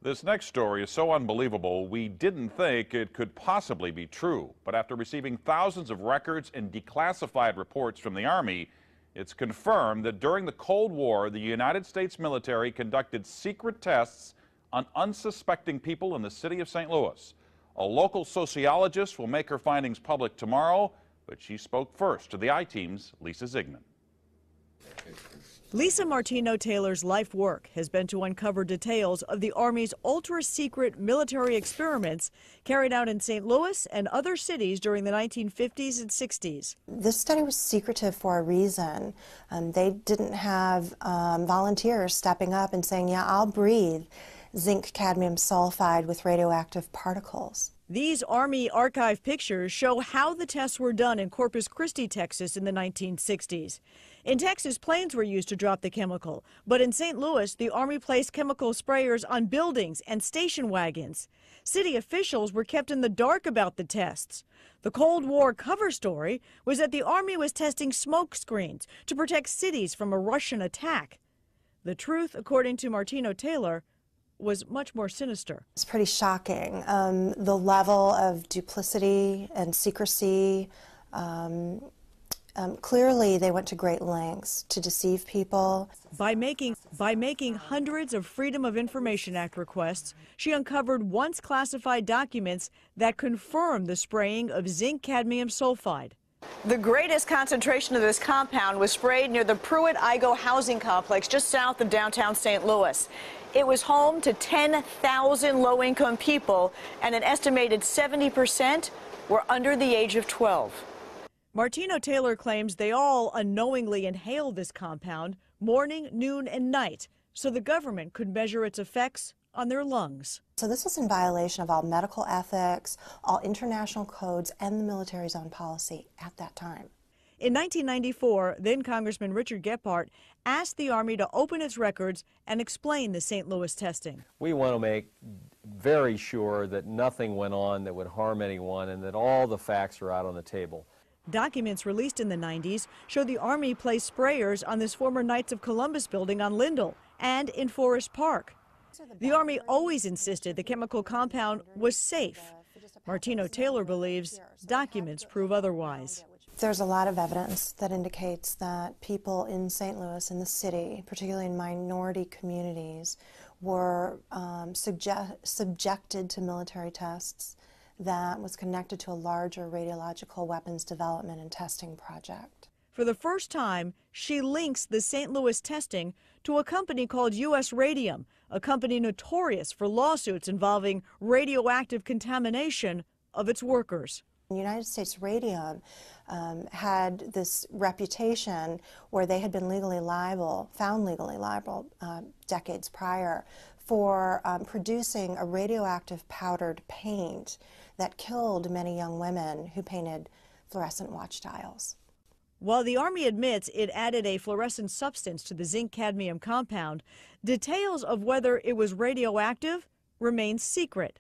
This next story is so unbelievable, we didn't think it could possibly be true. But after receiving thousands of records and declassified reports from the Army, it's confirmed that during the Cold War, the United States military conducted secret tests on unsuspecting people in the city of St. Louis. A local sociologist will make her findings public tomorrow, but she spoke first to the I-Team's Lisa Ziegman. Lisa Martino Taylor's life work has been to uncover details of the Army's ultra-secret military experiments carried out in St. Louis and other cities during the 1950s and 60s. This study was secretive for a reason. They didn't have volunteers stepping up and saying, yeah, I'll breathe zinc cadmium sulfide with radioactive particles. These Army archive pictures show how the tests were done in Corpus Christi, Texas in the 1960s. In Texas, planes were used to drop the chemical, but in St. Louis, the Army placed chemical sprayers on buildings and station wagons. City officials were kept in the dark about the tests. The Cold War cover story was that the Army was testing smoke screens to protect cities from a Russian attack. The truth, according to Martino Taylor, was much more sinister. It's pretty shocking. The level of duplicity and secrecy, clearly they went to great lengths to deceive people. By making hundreds of Freedom of Information Act requests, she uncovered once classified documents that confirmed the spraying of zinc cadmium sulfide. The greatest concentration of this compound was sprayed near the Pruitt-Igoe housing complex just south of downtown St. Louis. It was home to 10,000 low-income people, and an estimated 70% were under the age of 12. Martino Taylor claims they all unknowingly inhaled this compound morning, noon, and night, so the government could measure its effects on their lungs. So this was in violation of all medical ethics, all international codes, and the military's own policy at that time. In 1994, then Congressman Richard Gephardt asked the Army to open its records and explain the St. Louis testing. We want to make very sure that nothing went on that would harm anyone and that all the facts are out on the table. Documents released in the 90s show the Army placed sprayers on this former Knights of Columbus building on Lindell and in Forest Park. The Army always insisted the chemical compound was safe. Martino Taylor believes documents prove otherwise. There's a lot of evidence that indicates that people in St. Louis, in the city, particularly in minority communities, were subjected to military tests that was connected to a larger radiological weapons development and testing project. For the first time, she links the St. Louis testing to a company called U.S. Radium, a company notorious for lawsuits involving radioactive contamination of its workers. United States Radium had this reputation where they had been found legally liable decades prior for producing a radioactive powdered paint that killed many young women who painted fluorescent watch dials. While the Army admits it added a fluorescent substance to the zinc cadmium compound, details of whether it was radioactive remain secret.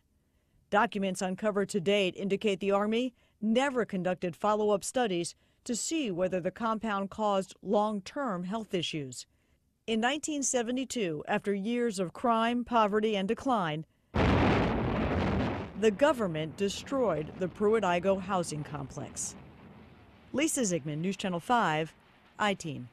Documents uncovered to date indicate the Army never conducted follow-up studies to see whether the compound caused long-term health issues. In 1972, after years of crime, poverty, and decline, the government destroyed the Pruitt-Igoe housing complex. Lisa Ziegman, News Channel 5, I-Team.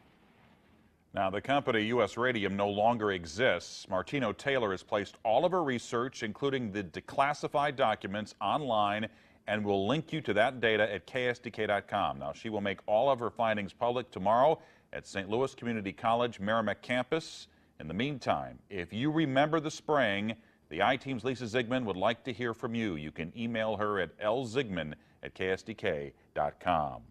Now, the company U.S. Radium no longer exists. Martino Taylor has placed all of her research, including the declassified documents, online and will link you to that data at ksdk.com. Now, she will make all of her findings public tomorrow at St. Louis Community College Merrimack campus. In the meantime, if you remember the spraying, the I-Team's Lisa Ziegman would like to hear from you. You can email her at lziegman@ksdk.com.